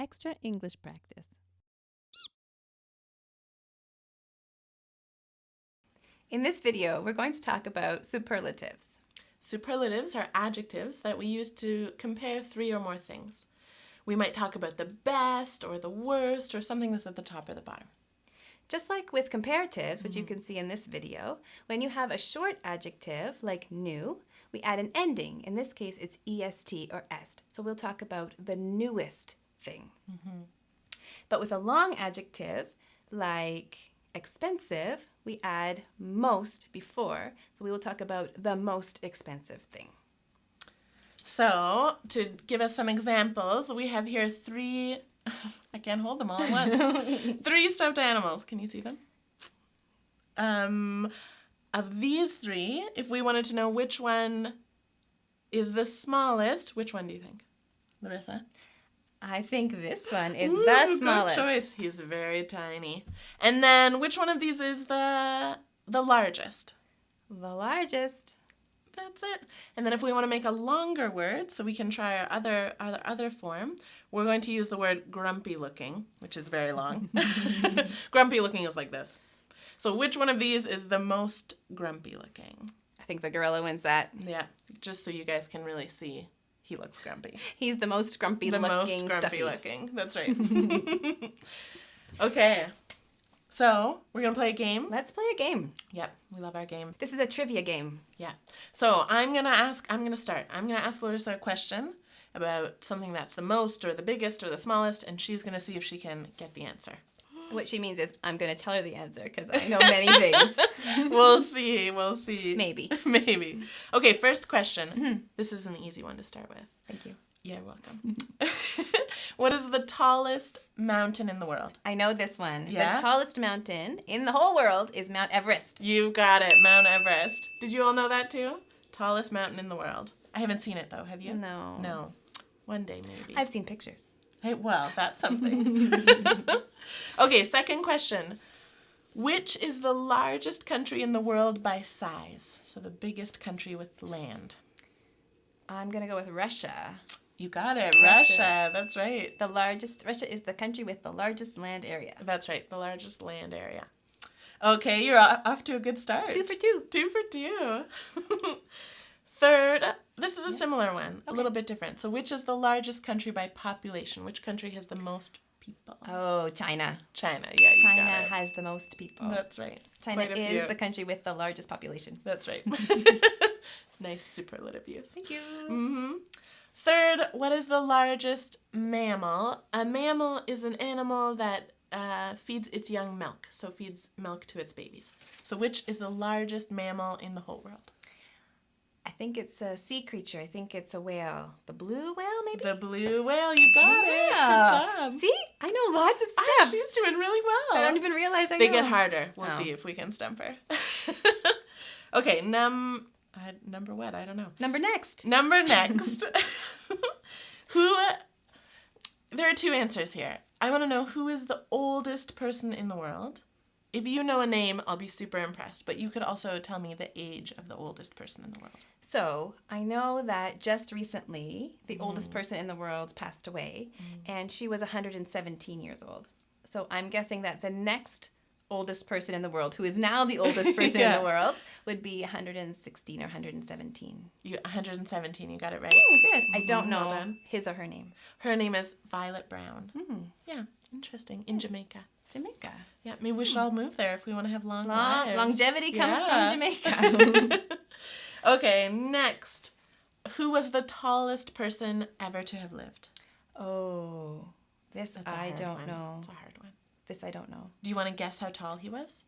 extra English practice. In this video, we're going to talk about superlatives. Superlatives are adjectives that we use to compare three or more things. We might talk about the best or the worst or something that's at the top or the bottom. Just like with comparatives, which you can see in this video, when you have a short adjective like new, we add an ending. In this case, it's est or est. So we'll talk about the newest thing. But with a long adjective like expensive, we add most before. So we will talk about the most expensive thing. So, to give us some examples, we have here three, I can't hold them all at once, three stuffed animals. Can you see them? Of these three, if we wanted to know which one is the smallest, which one do you think? Larissa? I think this one is Ooh, the smallest. Good choice. He's very tiny. And then which one of these is the largest? The largest. That's it. And then if we want to make a longer word, so we can try our other form, we're going to use the word grumpy looking, which is very long. Grumpy looking is like this. So which one of these is the most grumpy looking? I think the gorilla wins that. Yeah, just so you guys can really see, he looks grumpy. He's the most grumpy looking. The most grumpy stuffy. looking. That's right. Okay. So, we're going to play a game. Let's play a game. Yep, we love our game. This is a trivia game. Yeah. So, I'm going to start. I'm going to ask Larissa a question about something that's the most or the biggest or the smallest, and she's going to see if she can get the answer. What she means is I'm going to tell her the answer because I know many things. We'll see. Maybe. Maybe. Okay, first question. This is an easy one to start with. Thank you. You're welcome. What is the tallest mountain in the world? I know this one. Yeah? The tallest mountain in the whole world is Mount Everest. You got it, Mount Everest. Did you all know that too? Tallest mountain in the world. I haven't seen it though, have you? No. No. One day maybe. I've seen pictures. Hey, well, that's something. Okay, second question. Which is the largest country in the world by size? So the biggest country with land. I'm going to go with Russia. You got it, Russia. Russia. That's right. Russia is the country with the largest land area. That's right, the largest land area. Okay, you're off to a good start. 2 for 2. 2 for 2. Third, this is a similar one, a little bit different. So which is the largest country by population? Which country has the most people? Oh, China. China, yeah, you China got it. has the most people. That's right. China Quite a is few. the country with the largest population. That's right. Nice superlative use. Thank you. Mm-hmm. Third, what is the largest mammal? A mammal is an animal that feeds its young milk, so feeds milk to its babies. So which is the largest mammal in the whole world? I think it's a sea creature. I think it's a whale. The blue whale, maybe? The blue whale, you got it. Yeah. Good job. See? I know lots of Ah, stuff. she's doing really well. I don't even realize I know. They get harder. We'll Oh. see if we can stump her. Okay, number what? I don't know. Number next. Number next. There are two answers here. I want to know who is the oldest person in the world. If you know a name, I'll be super impressed. But you could also tell me the age of the oldest person in the world. So I know that just recently the oldest person in the world passed away, and she was 117 years old. So I'm guessing that the next oldest person in the world, who is now the oldest person in the world, would be 116 or 117. 117, you got it right. Oh, good. I don't know Well done. his or her name. Her name is Violet Brown. Yeah, interesting. In Jamaica. Jamaica. Yeah, maybe we should all move there if we want to have long lives. Longevity comes Yeah. from Jamaica. Okay, next. Who was the tallest person ever to have lived? Oh, this That's a I hard don't one. know. It's a hard one. This I don't know. Do you want to guess how tall he was?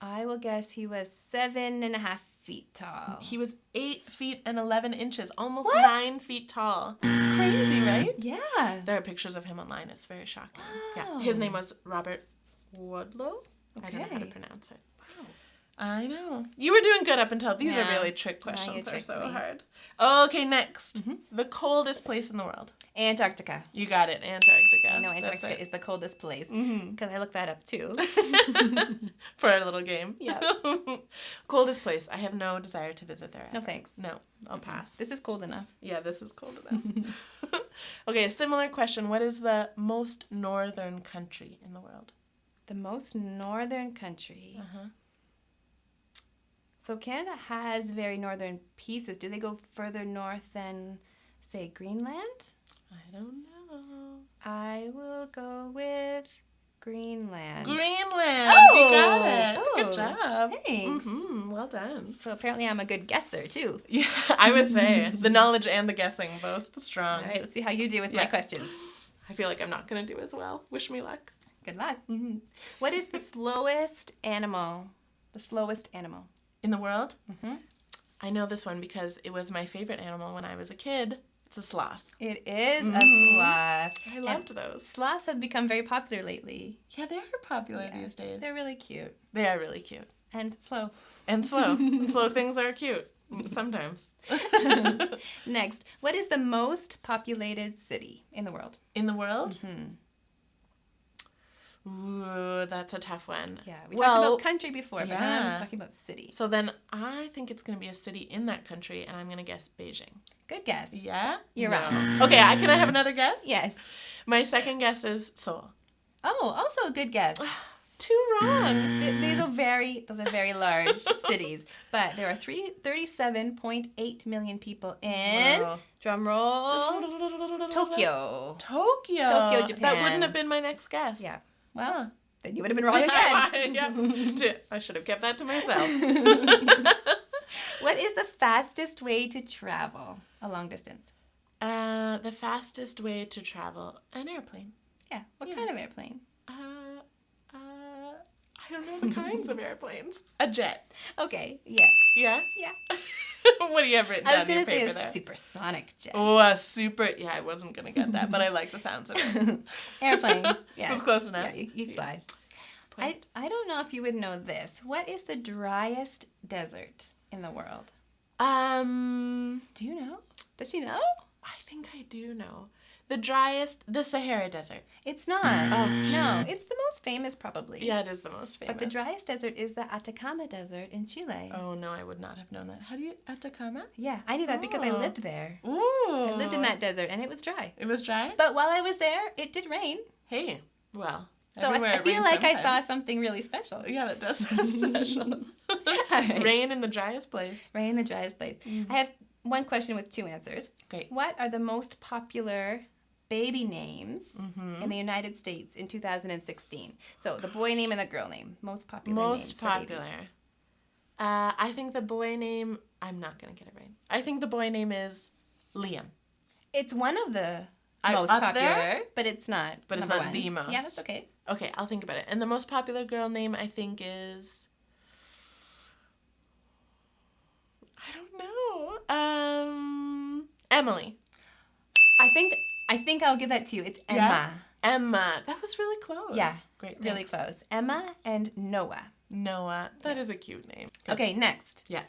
I will guess he was 7.5 feet tall. He was 8 feet and 11 inches, almost What? 9 feet tall. Crazy, right? Yeah. There are pictures of him online. It's very shocking. Wow. Yeah. His name was Robert Wadlow. I don't know how to Okay. pronounce it. Wow. I know. You were doing good up until these are Yeah. really trick Now you questions. They're tricked so me. hard. Okay, next. Mhm. The coldest place in the world. Antarctica. You got it, Antarctica. I know That's Antarctica it. is the coldest place Mhm. because I looked that up too. For our little game. Yeah. Coldest place. I have no desire to visit there. No ever. thanks. No, I'll pass. This is cold enough. Yeah, this is cold enough. Okay, a similar question. What is the most northern country in the world? The most northern country. Uh-huh. So Canada has very northern pieces. Do they go further north than, say, Greenland? I don't know. I will go with Greenland. Greenland! Oh! You got it. Oh, Good job. thanks. Well done. So apparently I'm a good guesser, too. Yeah, I would say. The knowledge and the guessing, both strong. All right, let's see how you do with my questions. I feel like I'm not going to do as well. Wish me luck. Good luck. What is the slowest animal? The slowest animal. In the world? I know this one because it was my favorite animal when I was a kid. It's a sloth. It is a sloth. I loved those. Sloths have become very popular lately. Yeah, they are popular these days. They're really cute. They are really cute. And slow. And slow. Slow things are cute. Sometimes. Next, what is the most populated city in the world? In the world? Ooh, that's a tough one. Yeah, we talked about country before, but now I'm talking about city. So then I think it's going to be a city in that country, and I'm going to guess Beijing. Good guess. Yeah? You're wrong. Okay, can I have another guess? Yes. My second guess is Seoul. Oh, also a good guess. Too wrong. Those are very large cities, but there are 37.8 million people in, drum roll, Tokyo. Tokyo, Japan. That wouldn't have been my next guess. Yeah. Well, then you would have been wrong again. Yeah. I should have kept that to myself. What is the fastest way to travel a long distance? The fastest way to travel, an airplane. Yeah. What kind of airplane? I don't know the kinds of airplanes. A jet. Okay. Yeah. Yeah? Yeah. What do you have written I was down in going your to say paper a there? supersonic jet. Oh, a super... Yeah, I wasn't going to get that, but I like the sounds of it. Airplane. Yes. It was close enough. Yeah, you fly. Yes, I don't know if you would know this. What is the driest desert in the world? Do you know? Does she know? I think I do know. The driest, the Sahara Desert. It's not. No, it's the most famous probably. Yeah, it is the most famous. But the driest desert is the Atacama Desert in Chile. Oh, no, I would not have known that. How do you, Atacama? Yeah, I knew that because I lived there. Ooh. I lived in that desert and it was dry. It was dry? But while I was there, it did rain. Hey, well, so I feel like I saw something really special. Yeah, that does sound special. Right. Rain in the driest place. Rain in the driest place. I have one question with two answers. Great. What are the most popular baby names in the United States in 2016? So the boy name and the girl name. Most popular names. Most popular. I think the boy name, I'm not going to get it right. I think the boy name is Liam. It's one of the most up popular, there? but it's not. But it's number not one. the most. Yeah, that's okay. Okay, I'll think about it. And the most popular girl name, I think, is... I don't know. Emily. I think I'll give that to you. It's Emma. Yeah? Emma. That was really close. Yeah. Great. Really close. Emma and Noah. Noah. That is a cute name. Okay, next. Yeah.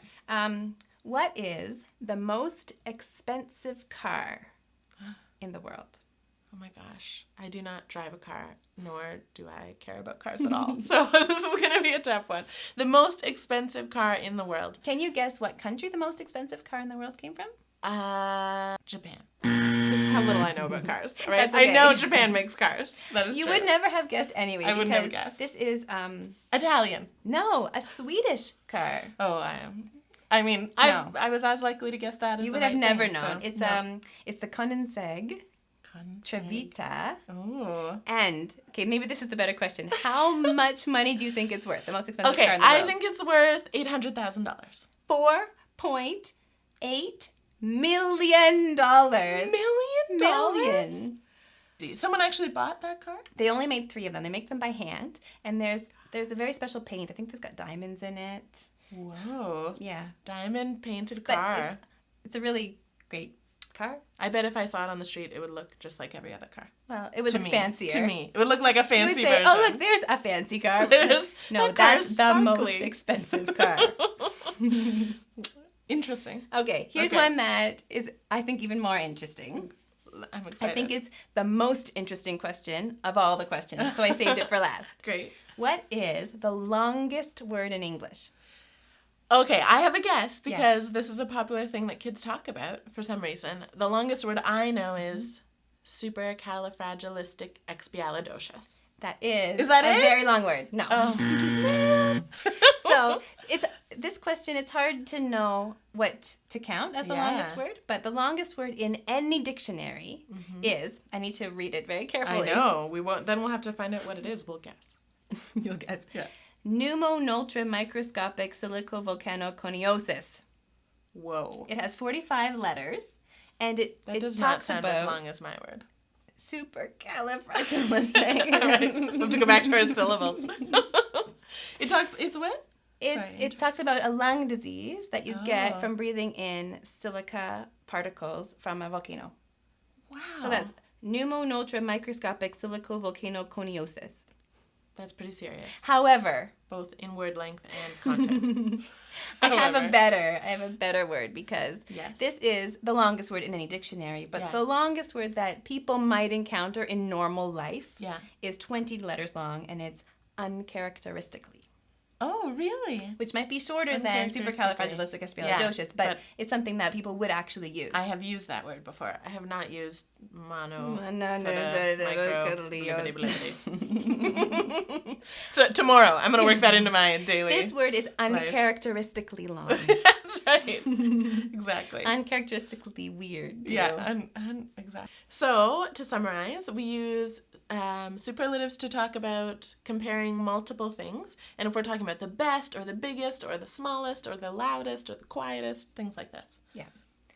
What is the most expensive car in the world? Oh my gosh. I do not drive a car, nor do I care about cars at all. So this is going to be a tough one. The most expensive car in the world. Can you guess what country the most expensive car in the world came from? Japan. This is how little I know about cars. Right? That's okay. I know Japan makes cars. That is You true. would never have guessed anyway. I wouldn't have because guessed. This is Italian. no, a Swedish car. Oh, I am. I mean, No. I was as likely to guess that as You the would have right never thing, known. so, It's no. it's the Koenigsegg Trevita. Oh. And okay, maybe this is the better question. How much money do you think it's worth? The most expensive Okay, car in the world. I think it's worth $800,000. $4.8 million. Million? Someone actually bought that car? They only made 3 of them. They make them by hand, and there's a very special paint. I think there's got diamonds in it. Whoa. Yeah, Diamond painted but car. it's a really great car. I bet if I saw it on the street, it would look just like every other car. Well, it would look fancier. To me. It would look like a You would fancy say, version. "Oh, look, there's a fancy car." No, that that's car's the most sparkly. expensive car. Interesting. Okay, here's one that is, I think, even more interesting. I'm excited. I think it's the most interesting question of all the questions, so I saved it for last. Great. What is the longest word in English? Okay, I have a guess because this is a popular thing that kids talk about for some reason. The longest word I know is supercalifragilisticexpialidocious. That is that a it? very long word. No. Oh. So this question, it's hard to know what to count as the longest word, but the longest word in any dictionary is, I need to read it very carefully. I know. We won't. Then we'll have to find out what it is. We'll guess. You'll guess. Yeah. Pneumonultramicroscopic silicovolcanoconiosis. Whoa. It has 45 letters, and it does talks not sound about as long as my word. supercalifragilistic. Right. We'll have to go back to our syllables. It's what? It talks about a lung disease that you get from breathing in silica particles from a volcano. Wow. So that's pneumonultramicroscopic silicovolcanoconiosis. That's pretty serious. However, Both in word length and content. I have a better word because Yes. this is the longest word in any dictionary, but the longest word that people might encounter in normal life is 20 letters long, and it's uncharacteristically. Oh, really? Which might be shorter than supercalifragilisticexpialidocious, but it's something that people would actually use. I have used that word before. I have not used So tomorrow, I'm going to work that into my daily. This word is uncharacteristically long. That's right. Exactly. Uncharacteristically weird, too. Yeah, exactly. So, to summarize, we use superlatives to talk about comparing multiple things. And if we're talking about the best or the biggest or the smallest or the loudest or the quietest, things like this. Yeah.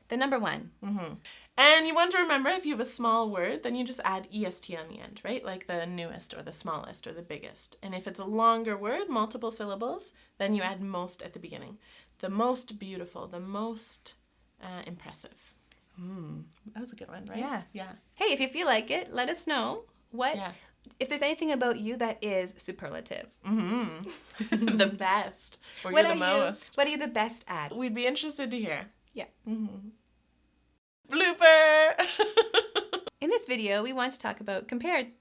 The number one. Mm-hmm. And you want to remember, if you have a small word, then you just add est on the end, right? Like the newest or the smallest or the biggest. And if it's a longer word, multiple syllables, then you add most at the beginning. The most beautiful, the most impressive. That was a good one, right? Yeah. Yeah. Hey, if you feel like it, let us know if there's anything about you that is superlative. Mm-hmm. The best. Or What you're the are most. What are you the best at? We'd be interested to hear. Yeah. Mm-hmm. Blooper! In this video, we want to talk about comparatives.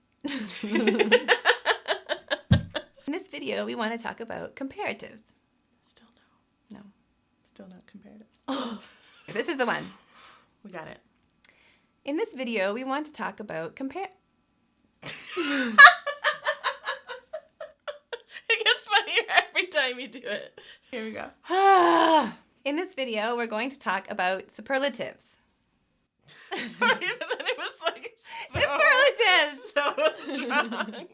Still No. Still not comparatives. Oh. This is the one. We got it. In this video, we want to talk about It gets funnier every time you do it. Here we go. In this video, we're going to talk about superlatives. Sorry, but then it was like Superlatives! so strong.